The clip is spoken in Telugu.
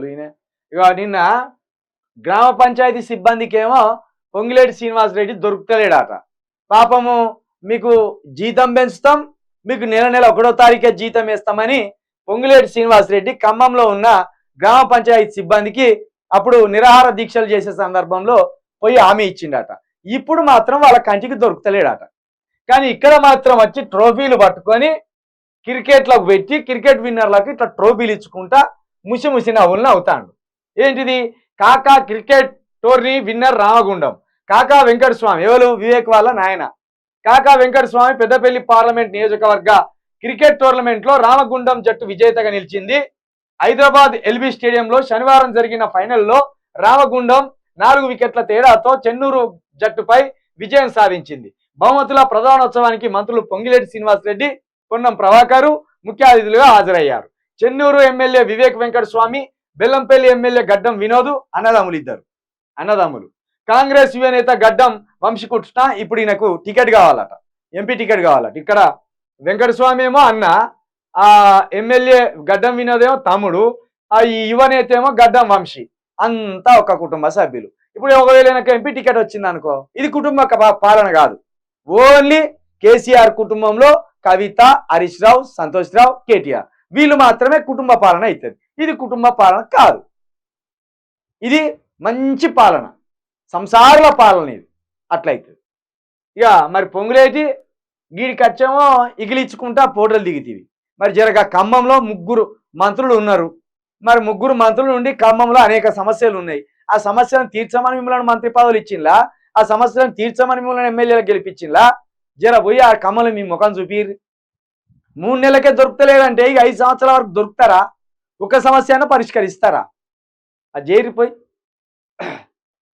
ఎవరు ఈయన? ఇగో నిన్న గ్రామ పంచాయతీ సిబ్బందికేమో పొంగిలేటి శ్రీనివాసరెడ్డి దొరుకుతలేడట. పాపము మీకు జీతం పెంచుతాం, మీకు నెల నెల 1వ తారీఖే జీతం వేస్తామని పొంగిలేటి శ్రీనివాసరెడ్డి ఖమ్మంలో ఉన్న గ్రామ పంచాయతీ సిబ్బందికి అప్పుడు నిరాహార దీక్షలు చేసే సందర్భంలో పోయి హామీ ఇచ్చిండట. ఇప్పుడు మాత్రం వాళ్ళ కంటికి దొరుకుతలేడట. కానీ ఇక్కడ మాత్రం వచ్చి ట్రోఫీలు పట్టుకొని క్రికెట్లకు పెట్టి క్రికెట్ విన్నర్లకు ఇట్లా ట్రోఫీలు ఇచ్చుకుంటా ముసి ముసి నవ్వులను అవుతాడు. ఏంటిది? కాకా క్రికెట్ టోర్నీ విన్నర్ రామగుండం కాకా వెంకటస్వామి, ఎవరు? వివేక్ వాళ్ళ నాయన కాకా వెంకటస్వామి పెద్దపల్లి పార్లమెంట్ నియోజకవర్గ క్రికెట్ టోర్నమెంట్లో రామగుండం జట్టు విజేతగా నిలిచింది. హైదరాబాద్ ఎల్బీ స్టేడియంలో శనివారం జరిగిన ఫైనల్లో రామగుండం 4 వికెట్ల తేడాతో చెన్నూరు జట్టుపై విజయం సాధించింది. బహుమతుల ప్రధానోత్సవానికి మంత్రులు పొంగిలేటి శ్రీనివాసరెడ్డి, పొన్నం ప్రభాకర్ ముఖ్య అతిథులుగా హాజరయ్యారు. చెన్నూరు ఎమ్మెల్యే వివేక్ వెంకటస్వామి, బెల్లంపల్లి ఎమ్మెల్యే గడ్డం వినోద్ అన్నదమ్ములు. కాంగ్రెస్ యువ నేత గడ్డం వంశీకృష్ణ ఇప్పుడు ఈయనకు టికెట్ కావాలట, ఎంపీ టికెట్ కావాలట. ఇక్కడ వెంకటస్వామి ఏమో అన్న, ఆ ఎమ్మెల్యే గడ్డం వినోద్ ఏమో తమ్ముడు, ఆ యువ నేత ఏమో గడ్డం వంశీ, అంతా ఒక కుటుంబ సభ్యులు. ఇప్పుడు ఒకవేళ నాకు ఎంపీ టికెట్ వచ్చింది అనుకో, ఇది కుటుంబ పాలన కాదు. ఓన్లీ కేసీఆర్ కుటుంబంలో కవిత, హరీష్ రావు, సంతోష్ రావు, కేటీఆర్ వీళ్ళు మాత్రమే కుటుంబ పాలన అవుతుంది. ఇది కుటుంబ పాలన కాదు, ఇది మంచి పాలన, సంసారుల పాలన ఇది. అట్లయితుంది. ఇక మరి పొంగులేటి గీడికి వచ్చేమో ఇగిలిచ్చుకుంటా ఫోటోలు దిగుతీవి. మరి జరగ ఖమ్మంలో 3 మంత్రులు ఉన్నారు. మరి 3 మంత్రుల నుండి ఖమ్మంలో అనేక సమస్యలు ఉన్నాయి. ఆ సమస్యలను తీర్చమని మిమ్మల్ని మంత్రి పదవులు ఇచ్చిందా? ఆ సమస్యలను తీర్చమని మిమ్మల్ని ఎమ్మెల్యేలకు గెలిపించిందా? జర పోయి ఆ ఖమ్మంలో మీ ముఖం చూపిర్రి. 3 నెలలకే దొరుకుతలేదంటే ఇక 5 సంవత్సరాల వరకు దొరుకుతారా? ఒక సమస్యను పరిష్కరిస్తారా? అది చేరిపోయి